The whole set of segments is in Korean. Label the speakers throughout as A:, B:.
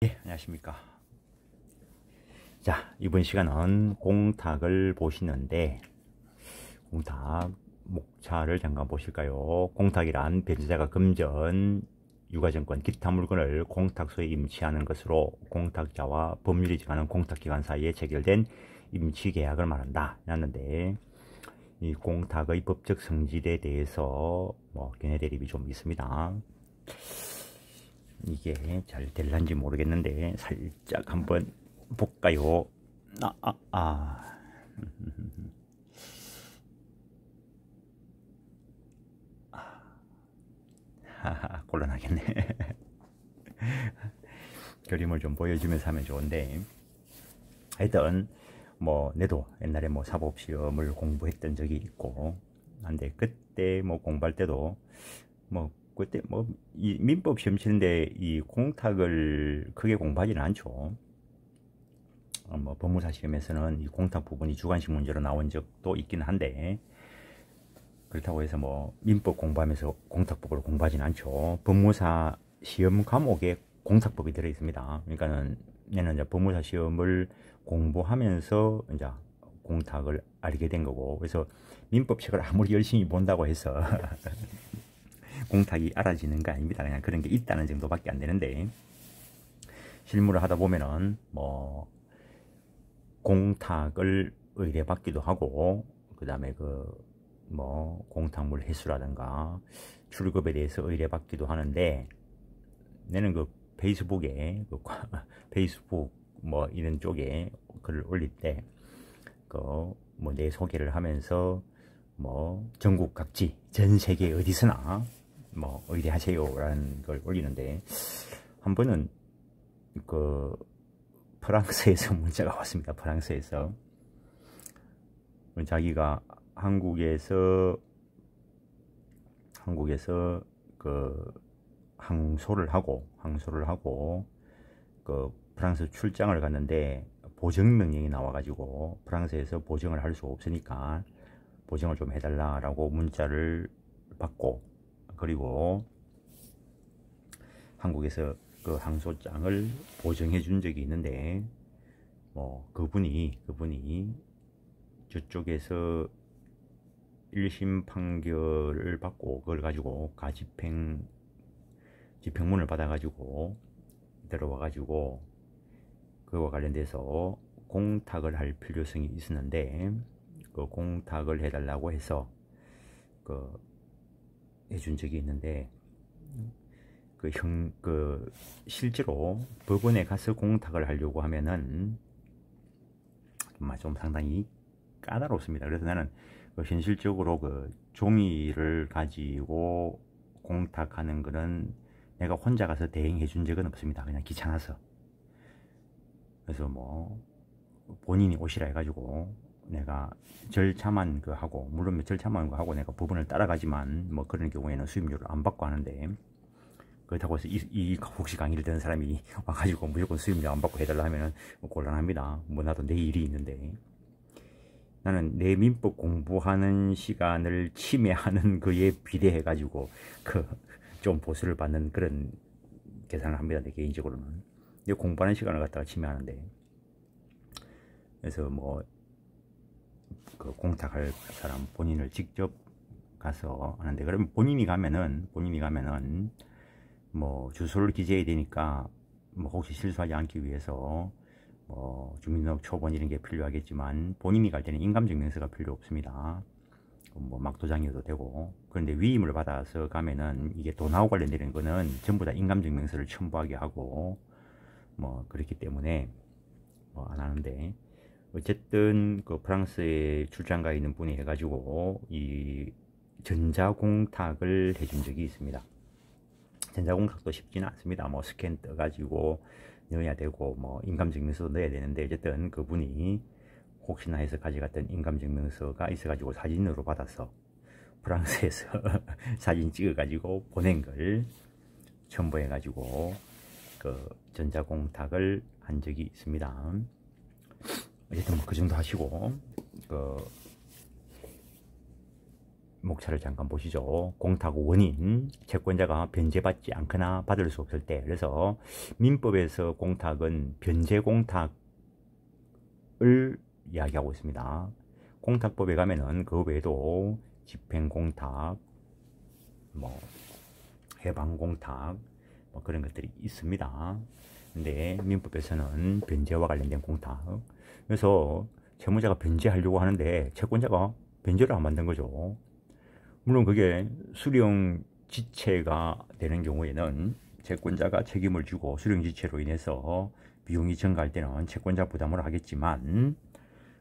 A: 예, 안녕하십니까. 자, 이번 시간은 공탁을 보시는데, 공탁 목차를 잠깐 보실까요? 공탁이란 변제자가 금전, 유가증권, 기타 물건을 공탁소에 임치하는 것으로 공탁자와 법률이 정하는 공탁기관 사이에 체결된 임치계약을 말한다. 라는데, 이 공탁의 법적 성질에 대해서 견해 대립이 좀 있습니다. 이게 잘 될란지 모르겠는데 살짝 한번 볼까요? 곤란하겠네. 그림을 좀 보여주면서 하면 좋은데, 하여튼 내도 옛날에 사법시험을 공부했던 적이 있고 한데, 그때 공부할 때도 그때 이 민법 시험 치는데 이 공탁을 크게 공부하지는 않죠. 법무사 시험에서는 이 공탁 부분이 주관식 문제로 나온 적도 있긴 한데, 그렇다고 해서 민법 공부하면서 공탁법을 공부하지는 않죠. 법무사 시험 과목에 공탁법이 들어 있습니다. 그러니까는 얘는 이제 법무사 시험을 공부하면서 이제 공탁을 알게 된 거고, 그래서 민법 책을 아무리 열심히 본다고 해서 공탁이 알아지는 거 아닙니다. 그냥 그런 게 있다는 정도밖에 안 되는데, 실무를 하다 보면은 공탁을 의뢰받기도 하고, 그 다음에 공탁물 횟수라든가 출급에 대해서 의뢰받기도 하는데, 내는 페이스북에 페이스북 이런 쪽에 글을 올릴 때 내 소개를 하면서 전국 각지 전 세계 어디서나 의뢰하세요 라는 걸 올리는데, 한 번은 프랑스에서 문자가 왔습니다. 프랑스에서 자기가 한국에서 항소를 하고 프랑스 출장을 갔는데 보정 명령이 나와가지고 프랑스에서 보정을 할 수 없으니까 보정을 좀 해달라라고 문자를 받고, 그리고 한국에서 그 항소장을 보정해 준 적이 있는데, 그분이 저쪽에서 1심 판결을 받고 그걸 가지고 집행문을 받아가지고 들어와가지고 그와 관련돼서 공탁을 할 필요성이 있었는데, 그 공탁을 해달라고 해서 해준 적이 있는데, 실제로 법원에 가서 공탁을 하려고 하면은 좀 상당히 까다롭습니다. 그래서 나는 현실적으로 종이를 가지고 공탁하는 거는 내가 혼자 가서 대행해 준 적은 없습니다. 그냥 귀찮아서. 그래서 본인이 오시라 해가지고 내가 절차만 하고, 물론 절차만 하고 내가 법원을 따라가지만 그런 경우에는 수임료를 안 받고 하는데, 그렇다고 해서 혹시 강의를 듣는 사람이 와가지고 무조건 수임료 안 받고 해달라 하면은 곤란합니다. 나도 내 일이 있는데. 나는 내 민법 공부하는 시간을 침해하는 그에 비례해가지고 좀 보수를 받는 그런 계산을 합니다. 내 개인적으로는. 내 공부하는 시간을 갖다가 침해하는데, 그래서 공탁할 사람 본인을 직접 가서 하는데, 그러면 본인이 가면은 주소를 기재해야 되니까 혹시 실수하지 않기 위해서 주민등록 초본 이런 게 필요하겠지만, 본인이 갈 때는 인감증명서가 필요 없습니다. 막도장이어도 되고. 그런데 위임을 받아서 가면은 이게 돈하고 관련되는 거는 전부 다 인감증명서를 첨부하게 하고 그렇기 때문에 안 하는데, 어쨌든 프랑스에 출장 가 있는 분이 해가지고 이 전자공탁을 해준 적이 있습니다. 전자공탁도 쉽지는 않습니다. 스캔 떠가지고 넣어야 되고 인감증명서도 넣어야 되는데, 어쨌든 그분이 혹시나 해서 가져갔던 인감증명서가 있어가지고 사진으로 받아서 프랑스에서 사진 찍어가지고 보낸 걸 첨부해가지고 전자공탁을 한 적이 있습니다. 어쨌든 그 정도 하시고, 목차를 잠깐 보시죠. 공탁 원인, 채권자가 변제받지 않거나 받을 수 없을 때. 그래서 민법에서 공탁은 변제 공탁을 이야기하고 있습니다. 공탁법에 가면은 그 외에도 집행 공탁, 뭐 해방 공탁, 뭐 그런 것들이 있습니다. 근데 민법에서는 변제와 관련된 공탁. 그래서 채무자가 변제하려고 하는데 채권자가 변제를 안 만든 거죠. 물론 그게 수령 지체가 되는 경우에는 채권자가 책임을 지고 수령 지체로 인해서 비용이 증가할 때는 채권자 부담을 하겠지만,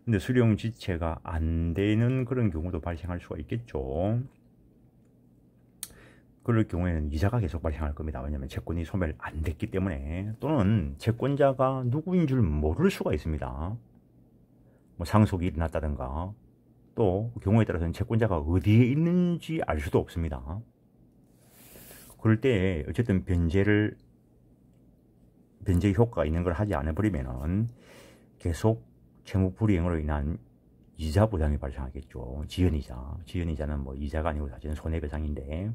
A: 근데 수령 지체가 안 되는 그런 경우도 발생할 수가 있겠죠. 그럴 경우에는 이자가 계속 발생할 겁니다. 왜냐하면 채권이 소멸 안 됐기 때문에. 또는 채권자가 누구인 줄 모를 수가 있습니다. 뭐 상속이 일어났다든가, 또 경우에 따라서는 채권자가 어디에 있는지 알 수도 없습니다. 그럴 때 어쨌든 변제 효과가 있는 걸 하지 않아 버리면은 계속 채무 불이행으로 인한 이자 부담이 발생하겠죠. 지연이자는 뭐 이자가 아니고 사실은 손해배상인데,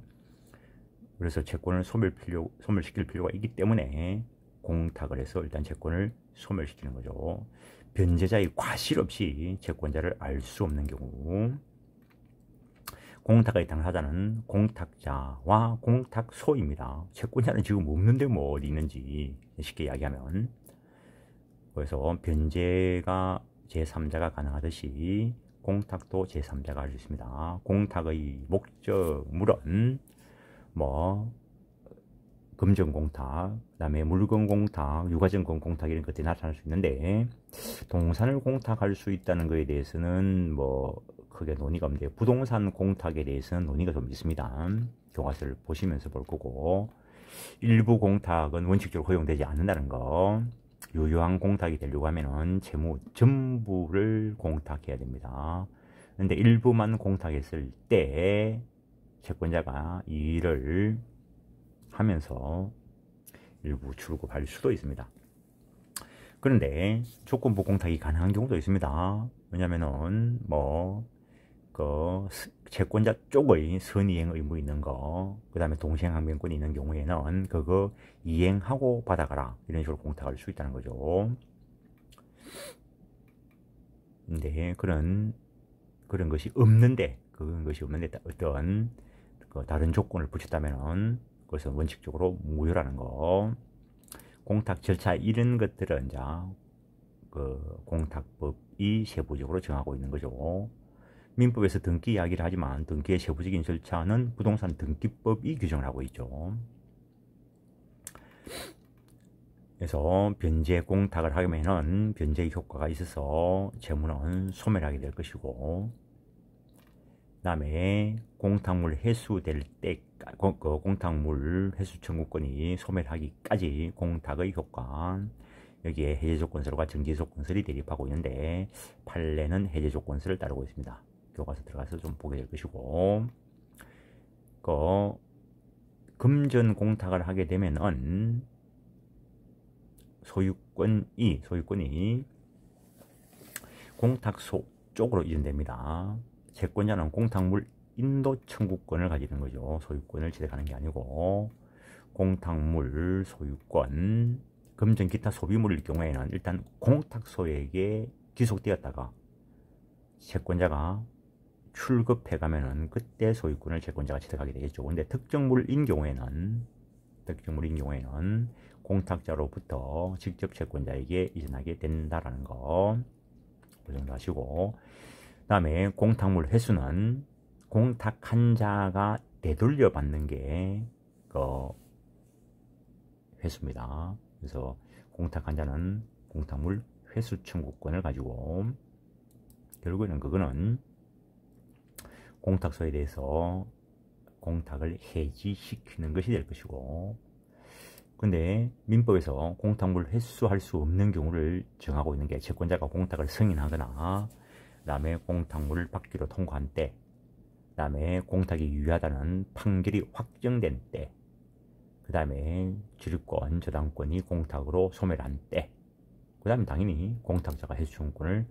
A: 그래서 채권을 소멸시킬 필요가 있기 때문에 공탁을 해서 일단 채권을 소멸시키는 거죠. 변제자의 과실 없이 채권자를 알 수 없는 경우, 공탁의 당사자는 공탁자와 공탁소입니다. 채권자는 지금 없는데 뭐 어디 있는지, 쉽게 이야기하면. 그래서 변제가 제3자가 가능하듯이 공탁도 제3자가 할 수 있습니다. 공탁의 목적물은 뭐 금전공탁, 그 다음에 물건공탁, 유가증권공탁 이런 것들이 나타날 수 있는데, 동산을 공탁할 수 있다는 것에 대해서는 뭐 크게 논의가 없는데, 부동산 공탁에 대해서는 논의가 좀 있습니다. 교과서를 보시면서 볼 거고, 일부 공탁은 원칙적으로 허용되지 않는다는 거, 유효한 공탁이 되려고 하면은 채무 전부를 공탁해야 됩니다. 근데 일부만 공탁했을 때 채권자가 이 일을 하면서 일부 출금할 수도 있습니다. 그런데 조건부 공탁이 가능한 경우도 있습니다. 왜냐면은 뭐 그 채권자 쪽의 선이행 의무 있는 거, 그 다음에 동시행항변권이 있는 경우에는 그거 이행하고 받아가라, 이런 식으로 공탁할 수 있다는 거죠. 근데 그런 것이 없는데 어떤 그 다른 조건을 붙였다면은 그것은 원칙적으로 무효라는 거. 공탁 절차 이런 것들은 이제 그 공탁법이 세부적으로 정하고 있는 거죠. 민법에서 등기 이야기를 하지만 등기의 세부적인 절차는 부동산 등기법이 규정을 하고 있죠. 그래서 변제 공탁을 하면은 변제의 효과가 있어서 채무는 소멸하게 될 것이고, 그 다음에 공탁물 회수될 때, 공탁물 회수 청구권이 소멸하기까지 공탁의 효과, 여기에 해제조건설과 정지조건설이 대립하고 있는데, 판례는 해제조건설을 따르고 있습니다. 교과서 들어가서 좀 보게 될 것이고, 금전 공탁을 하게 되면은 소유권이 공탁소 쪽으로 이전됩니다. 채권자는 공탁물 인도 청구권을 가지는 거죠. 소유권을 취득하는 게 아니고, 공탁물 소유권, 금전 기타 소비물일 경우에는 일단 공탁소에게 귀속되었다가 채권자가 출급해 가면은 그때 소유권을 채권자가 취득하게 되겠죠. 근데 특정물인 경우에는 공탁자로부터 직접 채권자에게 이전하게 된다라는 거 고정도 하시고, 그 다음에 공탁물 회수는 공탁한 자가 되돌려 받는 게 회수입니다. 그래서 공탁한 자는 공탁물 회수 청구권을 가지고, 결국에는 그거는 공탁소에 대해서 공탁을 해지시키는 것이 될 것이고, 근데 민법에서 공탁물 회수할 수 없는 경우를 정하고 있는 게, 채권자가 공탁을 승인하거나, 그 다음에 공탁물을 받기로 통과한 때, 그 다음에 공탁이 유효하다는 판결이 확정된 때, 그 다음에 주립권, 저당권이 공탁으로 소멸한 때, 그 다음에 당연히 공탁자가 회수 청구권을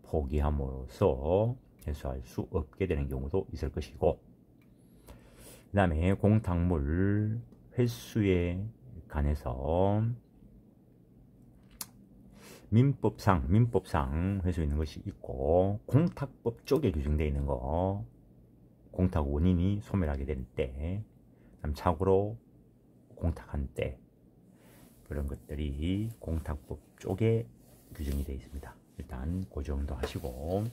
A: 포기함으로써 회수할 수 없게 되는 경우도 있을 것이고, 그 다음에 공탁물 회수에 관해서 민법상 회수 있는 것이 있고, 공탁법 쪽에 규정되어 있는 거, 공탁 원인이 소멸하게 될 때, 참고로 공탁한 때, 그런 것들이 공탁법 쪽에 규정이 되어 있습니다. 일단 그 정도 하시고,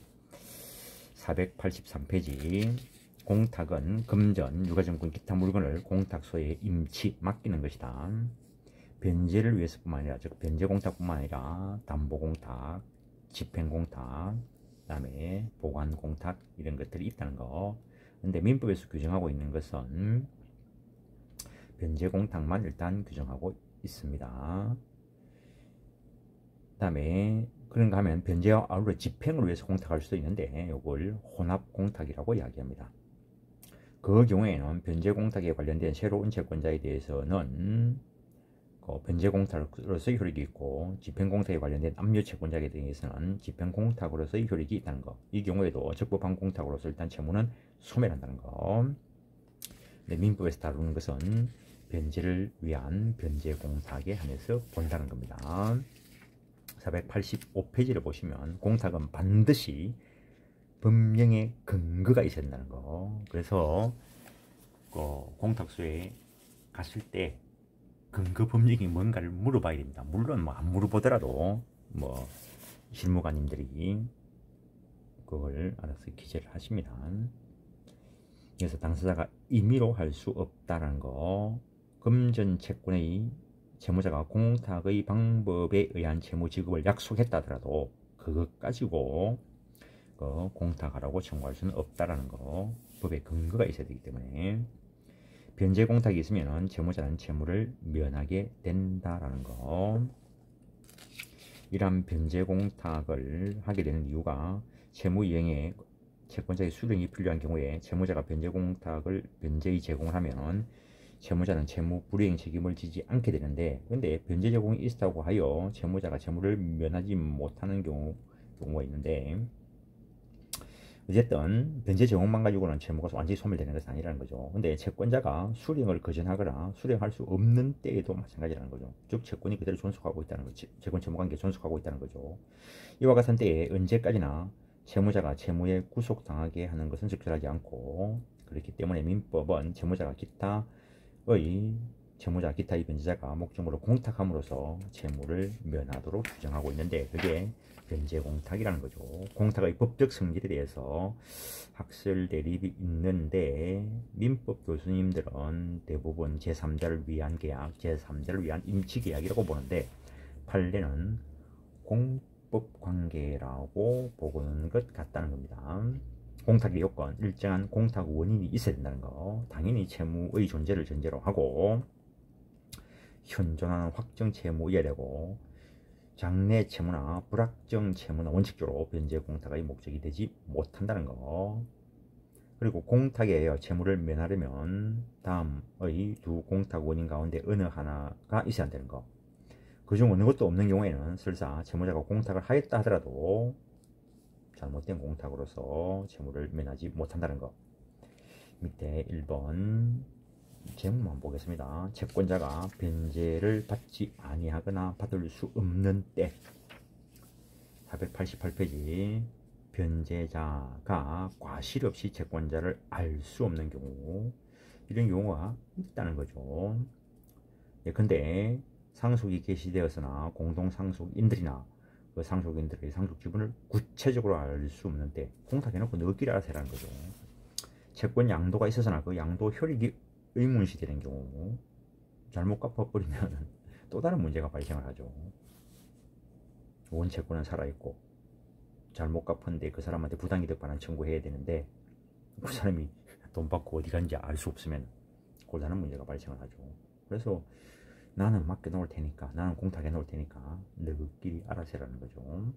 A: 483페이지 공탁은 금전, 유가증권, 기타 물건을 공탁소에 임치, 맡기는 것이다. 변제를 위해서뿐만 아니라, 즉 변제 공탁뿐만 아니라 담보 공탁, 집행 공탁, 그 다음에 보관 공탁 이런 것들이 있다는 거. 근데 민법에서 규정하고 있는 것은 변제 공탁만 일단 규정하고 있습니다. 그 다음에 그런가 하면 변제와 아울러 집행을 위해서 공탁할 수도 있는데, 이걸 혼합 공탁이라고 이야기합니다. 그 경우에는 변제 공탁에 관련된 새로운 채권자에 대해서는 변제 공탁으로서의 효력이 있고, 집행 공탁에 관련된 압류 채권자에 대해서는 집행 공탁으로서의 효력이 있다는 거. 이 경우에도 적법한 공탁으로서 일단 채무는 소멸한다는 거. 민법에서 다루는 것은 변제를 위한 변제 공탁에 한해서 본다는 겁니다. 485페이지를 보시면 공탁은 반드시 법령의 근거가 있어야 된다는 거. 그래서 공탁소에 갔을 때 근거 법령이 뭔가를 물어봐야 됩니다. 물론 뭐 안 물어보더라도 실무관님들이 그걸 알아서 기재를 하십니다. 그래서 당사자가 임의로 할 수 없다는 거. 금전 채권의 채무자가 공탁의 방법에 의한 채무 지급을 약속했다 하더라도 그것 가지고 공탁하라고 청구할 수는 없다라는 거. 법에 근거가 있어야 되기 때문에 변제 공탁이 있으면 채무자는 채무를 면하게 된다라는 거. 이러한 변제 공탁을 하게 되는 이유가 채무 이행에 채권자의 수령이 필요한 경우에 채무자가 변제의 제공을 하면 채무자는 채무 불이행 책임을 지지 않게 되는데, 근데 변제 제공이 있다고 하여 채무자가 채무를 면하지 못하는 경우가 있는데, 어쨌든 변제 제공만 가지고는 채무가 완전히 소멸되는 것은 아니라는 거죠. 근데 채권자가 수령을 거절하거나 수령할 수 없는 때에도 마찬가지라는 거죠. 즉 채권이 그대로 존속하고 있다는 거죠. 채권 채무관계에 존속하고 있다는 거죠. 이와 같은 때에 언제까지나 채무자가 채무에 구속당하게 하는 것은 적절하지 않고, 그렇기 때문에 민법은 채무자의 기타의 변제자가 목적으로 공탁함으로써 채무를 면하도록 규정하고 있는데, 그게 변제 공탁이라는 거죠. 공탁의 법적 성질에 대해서 학설 대립이 있는데, 민법 교수님들은 대부분 제3자를 위한 계약, 제3자를 위한 임치계약이라고 보는데, 판례는 공법 관계라고 보는 것 같다는 겁니다. 공탁의 요건, 일정한 공탁 원인이 있어야 된다는 거. 당연히 채무의 존재를 전제로 하고, 현존하는 확정 채무여야 되고, 장래 채무나 불확정 채무나 원칙적으로 변제 공탁의 목적이 되지 못한다는 거. 그리고 공탁에 의하여 채무를 면하려면 다음의 두 공탁 원인 가운데 어느 하나가 있어야 한다는 거. 그중 어느 것도 없는 경우에는 설사 채무자가 공탁을 하였다 하더라도 잘못된 공탁으로서 채무를 면하지 못한다는 거. 밑에 1번 제목만 보겠습니다. 채권자가 변제를 받지 아니하거나 받을 수 없는 때. 488페이지 변제자가 과실 없이 채권자를 알 수 없는 경우, 이런 경우가 있다는 거죠. 예컨대 상속이 개시되었으나 공동상속인들이나 그 상속인들의 상속 지분을 구체적으로 알 수 없는 때, 공탁해놓고 너희끼리 알아서 해라는 거죠. 채권 양도가 있어서나 그 양도 효력이 의문시되는 경우, 잘못 갚아버리면 또 다른 문제가 발생을 하죠. 원채권은 살아있고 잘못 갚았는데 그 사람한테 부당이득 반환 청구해야 되는데, 그 사람이 돈 받고 어디 간지 알 수 없으면 곤란한 문제가 발생을 하죠. 그래서 나는 맡겨놓을 테니까, 나는 공탁해놓을 테니까 너희끼리 알아서 해라는 거죠.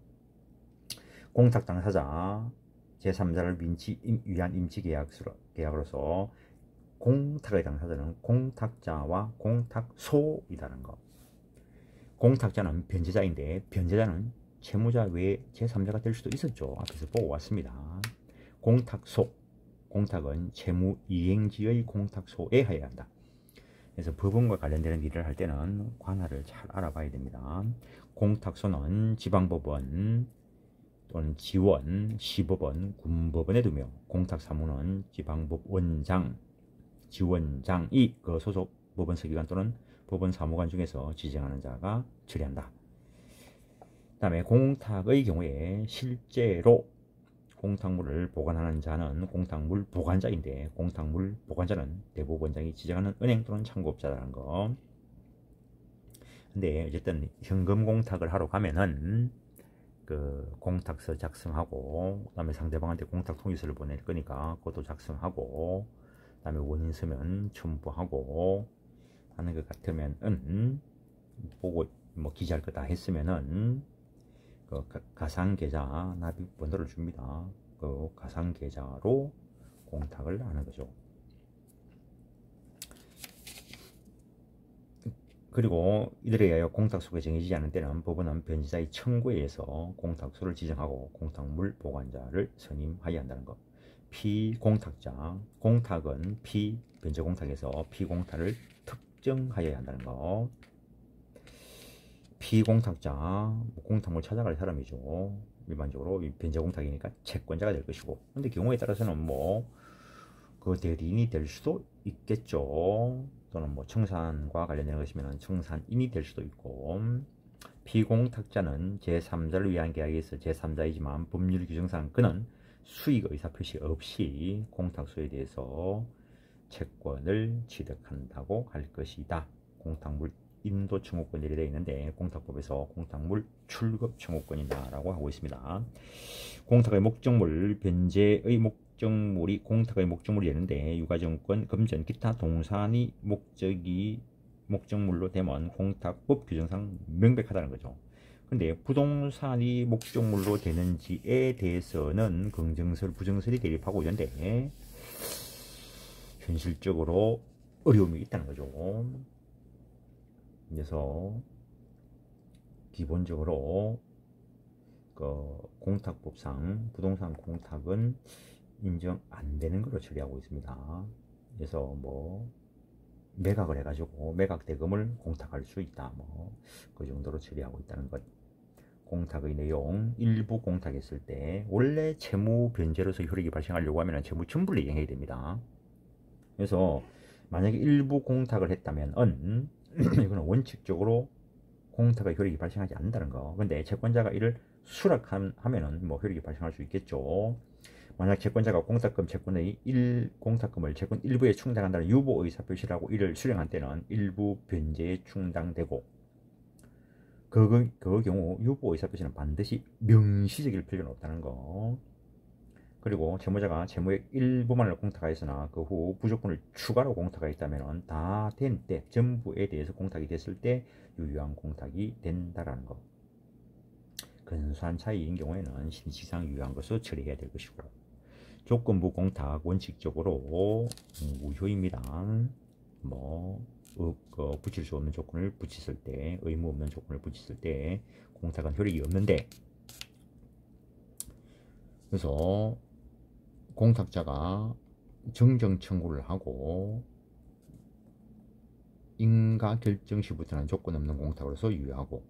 A: 공탁 당사자 제3자를 위한 임치계약으로서 공탁의 당사자는 공탁자와 공탁소이라는 것. 공탁자는 변제자인데, 변제자는 채무자 외에 제3자가 될 수도 있었죠. 앞에서 보고 왔습니다. 공탁소, 공탁은 채무이행지의 공탁소에 하여야 한다. 그래서 법원과 관련되는 일을 할 때는 관할을 잘 알아봐야 됩니다. 공탁소는 지방법원 또는 지원, 시법원, 군법원에 두며 공탁사무는 지방법원장, 지원장이 그 소속 법원서기관 또는 법원사무관 중에서 지정하는 자가 처리한다. 그 다음에 공탁의 경우에 실제로 공탁물을 보관하는 자는 공탁물 보관자인데, 공탁물 보관자는 대법원장이 지정하는 은행 또는 창구업자라는 거. 근데 어쨌든 현금 공탁을 하러 가면은 그 공탁서 작성하고, 그 다음에 상대방한테 공탁 통지서를 보낼 거니까 그것도 작성하고, 그 다음에 원인 서면 첨부하고 하는 것 같으면은, 보고 뭐 기재할 거 다 했으면은 그 가상계좌 납입 번호를 줍니다. 그 가상계좌로 공탁을 하는 거죠. 그리고 이들에 의하여 공탁소가 정해지지 않은 때는 법원은 변제자의 청구에 의해서 공탁소를 지정하고 공탁물 보관자를 선임하여야 한다는 것. 피공탁자, 공탁은 피변제공탁에서 피공탁을 특정하여야 한다는 것. 피공탁자, 공탁물 찾아갈 사람이죠. 일반적으로 변제공탁이니까 채권자가 될 것이고, 근데 경우에 따라서는 뭐 그 대리인이 될 수도 있겠죠. 또는 뭐 청산과 관련된 것이면 청산인이 될 수도 있고, 피공탁자는 제3자를 위한 계약에서 제3자이지만 법률 규정상 그는 수익 의사표시 없이 공탁소에 대해서 채권을 취득한다고 할 것이다. 공탁물 인도 청구권이 되어 있는데 공탁법에서 공탁물 출급 청구권이다라고 하고 있습니다. 공탁의 목적물, 변제의 목적물이 공탁의 목적물이 되는데 유가증권, 금전, 기타 동산이 목적물로 되면 공탁법 규정상 명백하다는 거죠. 근데 부동산이 목적물로 되는지에 대해서는 긍정설, 부정설이 대립하고 있는데 현실적으로 어려움이 있다는 거죠. 그래서 기본적으로 그 공탁법상 부동산 공탁은 인정 안 되는 걸로 처리하고 있습니다. 그래서 뭐 매각을 해가지고 매각 대금을 공탁할 수 있다, 뭐 그 정도로 처리하고 있다는 것. 공탁의 내용, 일부 공탁했을 때 원래 채무 변제로서 효력이 발생하려고 하면 채무 전부를 이행해야 됩니다. 그래서 만약에 일부 공탁을 했다면 이거는 원칙적으로 공탁의 효력이 발생하지 않는다는 거. 근데 채권자가 이를 수락하면은 뭐 효력이 발생할 수 있겠죠. 만약 채권자가 공탁금 채권의 공탁금을 채권 일부에 충당한다는 유보 의사표시라고 이를 수령한 때는 일부 변제에 충당되고, 그 경우 유보 의사표시는 반드시 명시적일 필요는 없다는 거. 그리고 채무자가 채무의 일부만을 공탁하였으나 그 후 부족분을 추가로 공탁하였다면 다 된 때 전부에 대해서 공탁이 됐을 때 유효한 공탁이 된다라는 것. 근소한 차이인 경우에는 신식상 유효한 것으로 처리해야 될 것이고, 조건부 공탁 원칙적으로 무효입니다. 뭐 붙일 수 없는 조건을 붙였을 때, 의무 없는 조건을 붙였을 때 공탁은 효력이 없는데, 그래서 공탁자가 정정 청구를 하고 인가 결정 시부터는 조건 없는 공탁으로서 유효하고,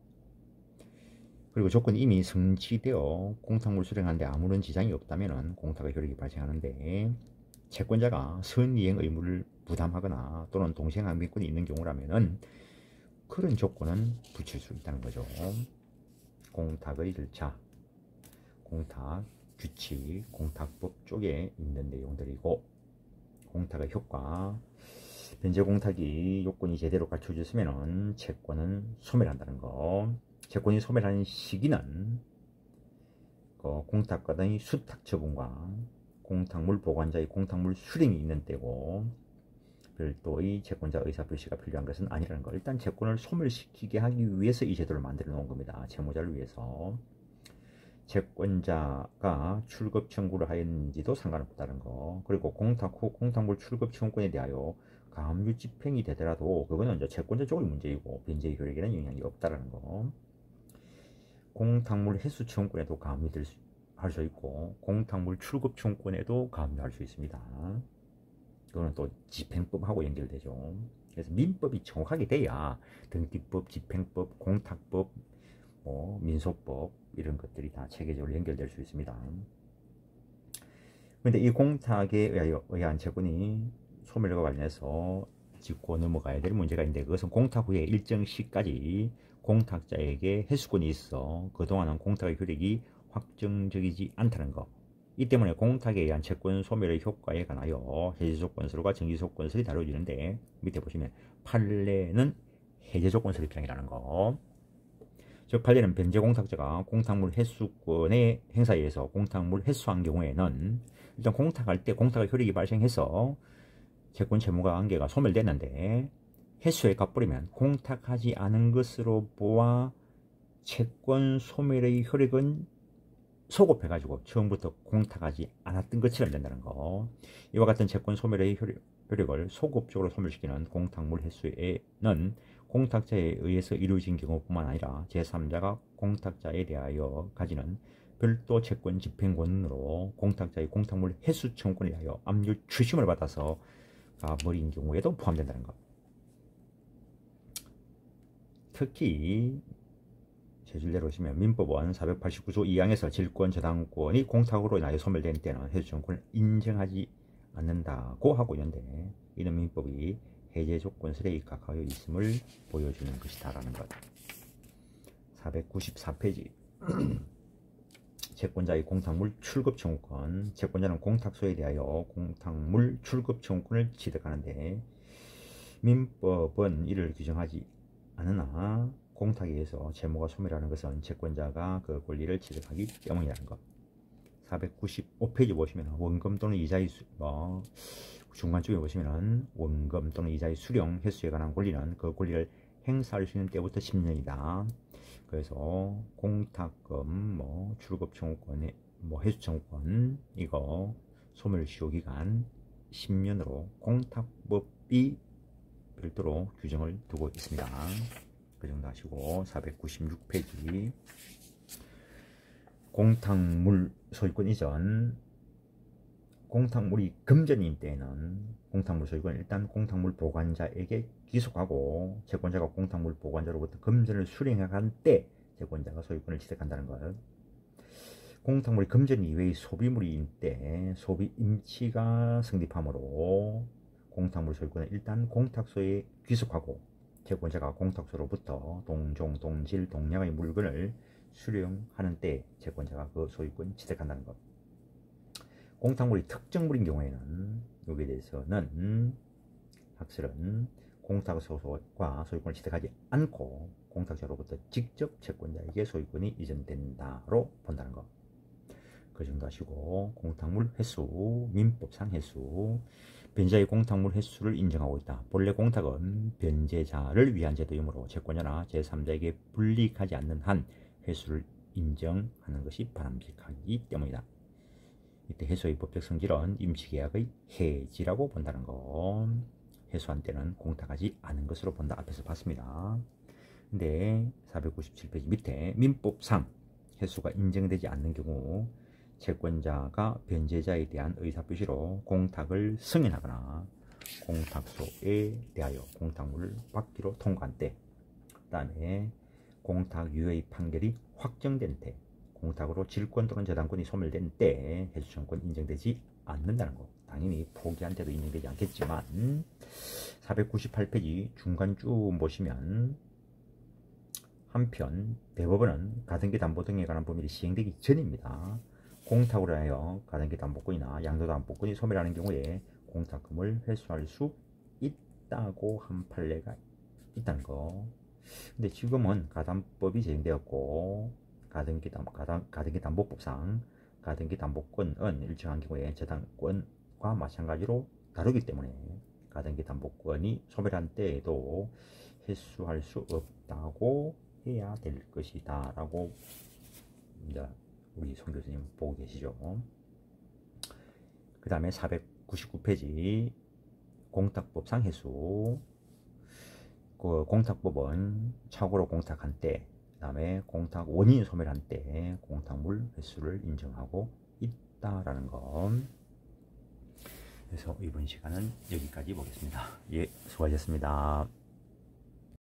A: 그리고 조건이 이미 성취되어 공탁물 수령하는데 아무런 지장이 없다면 공탁의 효력이 발생하는데, 채권자가 선이행 의무를 부담하거나 또는 동생항변권이 있는 경우라면은 그런 조건은 붙일 수 있다는 거죠. 공탁의 절차, 공탁 규칙, 공탁법 쪽에 있는 내용들이고, 공탁의 효과, 변제 공탁이 요건이 제대로 갖춰졌으면 채권은 소멸한다는 거. 채권이 소멸하는 시기는 공탁과의 수탁 처분과 공탁물 보관자의 공탁물 수령이 있는 때고, 별도의 채권자 의사표시가 필요한 것은 아니라는 거. 일단 채권을 소멸시키게 하기 위해서 이 제도를 만들어 놓은 겁니다. 채무자를 위해서. 채권자가 출급 청구를 하였는지도 상관없다는 거. 그리고 공탁 후 공탁물 출급 청구권에 대하여 가압류 집행이 되더라도 그거는 이제 채권자 쪽의 문제이고 변제의 효력에는 영향이 없다라는 거. 공탁물 횟수 청구권에도 가압류될 할 수 있고 공탁물 출급 청구권에도 가압류할 수 있습니다. 그거는 또 집행법하고 연결되죠. 그래서 민법이 정확하게 돼야 등기법, 집행법, 공탁법, 뭐 민소법 이런 것들이 다 체계적으로 연결될 수 있습니다. 그런데 이 공탁에 의한 채권이 소멸과 관련해서 짚고 넘어가야 될 문제가 있는데, 그것은 공탁 후에 일정 시까지 공탁자에게 해수권이 있어 그동안은 공탁의 효력이 확정적이지 않다는 것. 이 때문에 공탁에 의한 채권 소멸의 효과에 관하여 해제조건설과 정지조건설이 다뤄지는데, 밑에 보시면 판례는 해제조건설 입장이라는 거. 즉 판례는 변제 공탁자가 공탁물 해수권의 행사에 의해서 공탁물 해수한 경우에는 일단 공탁할 때 공탁의 효력이 발생해서 채권 채무가 관계가 소멸됐는데 해수에 갚버리면 공탁하지 않은 것으로 보아 채권 소멸의 효력은 소급해가지고 처음부터 공탁하지 않았던 것처럼 된다는 거. 이와 같은 채권 소멸의 효력을 소급적으로 소멸시키는 공탁물 해수에는 공탁자에 의해서 이루어진 경우뿐만 아니라 제3자가 공탁자에 대하여 가지는 별도 채권 집행권으로 공탁자의 공탁물 해수 청구권에 대하여 압류 추심을 받아서 가버린 경우에도 포함된다는 것. 특히 제줄례로 보시면 민법원 489조 2항에서 질권 저당권이 공탁으로 인하여 소멸된 때는 해수청구권을 인정하지 않는다고 하고 있는데, 이는 민법이 해제조건설에 입각하여 있음을 보여주는 것이다 라는 것. 494페이지 채권자의 공탁물 출급 청구권. 채권자는 공탁소에 대하여 공탁물 출급 청구권을 취득하는데 민법은 이를 규정하지 않으나 공탁에 의해서 채무가 소멸하는 것은 채권자가 그 권리를 취득하기 때문이라는 것. 495페이지 보시면 원금 또는 이자의 중간쯤에 보시면 원금 또는 이자의 수령 횟수에 관한 권리는 그 권리를 행사할 수 있는 때부터 10년이다. 그래서 공탁금, 출급 청구권, 해수 청구권 이거 소멸 시효 기간 10년으로 공탁법이 별도로 규정을 두고 있습니다. 그 정도 하시고 496페이지 공탁물 소유권 이전. 공탁물이 금전인 때에는 공탁물 소유권을 일단 공탁물 보관자에게 귀속하고 채권자가 공탁물 보관자로부터 금전을 수령해 간 때 채권자가 소유권을 취득한다는 것. 공탁물이 금전 이외의 소비물인 때 소비 임치가 성립하므로 공탁물 소유권을 일단 공탁소에 귀속하고 채권자가 공탁소로부터 동종, 동질, 동량의 물건을 수령하는 때 채권자가 그 소유권 취득한다는 것. 공탁물이 특정물인 경우에는 여기에 대해서는 학설은 공탁소가 소유권을 취득하지 않고 공탁자로부터 직접 채권자에게 소유권이 이전된다로 본다는 것. 그 정도 하시고 공탁물 횟수, 민법상 횟수. 변제자의 공탁물 횟수를 인정하고 있다. 본래 공탁은 변제자를 위한 제도이므로 채권자나 제3자에게 불이익하지 않는 한 횟수를 인정하는 것이 바람직하기 때문이다. 이때 해소의 법적 성질은 임시계약의 해지라고 본다는 거. 해소한 때는 공탁하지 않은 것으로 본다. 앞에서 봤습니다. 근데 497페이지 밑에 민법상 해소가 인정되지 않는 경우 채권자가 변제자에 대한 의사표시로 공탁을 승인하거나 공탁소에 대하여 공탁물을 받기로 통과한 때, 그 다음에 공탁 유효의 판결이 확정된 때, 공탁으로 질권 또는 저당권이 소멸된 때 해수청구권 인정되지 않는다는 것. 당연히 포기한 때도 인정되지 않겠지만 498페이지 중간 쭉 보시면 한편 대법원은 가등기 담보 등에 관한 법률이 시행되기 전입니다. 공탁으로 하여 가등기 담보권이나 양도담보권이 소멸하는 경우에 공탁금을 회수할 수 있다고 한 판례가 있다는 거. 근데 지금은 가담법이 제정되었고 가등기 담보법상 가등기 담보권은 일정한 경우에 저당권과 마찬가지로 다르기 때문에 가등기 담보권이 소멸한 때에도 회수할 수 없다고 해야 될 것이다 라고 이제 우리 송 교수님 보고 계시죠. 그 다음에 499페이지 공탁법상 해수. 그 공탁법은 착오로 공탁한 때 다음에 공탁 원인 소멸한 때 공탁물 횟수를 인정하고 있다라는 것. 그래서 이번 시간은 여기까지 보겠습니다. 예, 수고하셨습니다.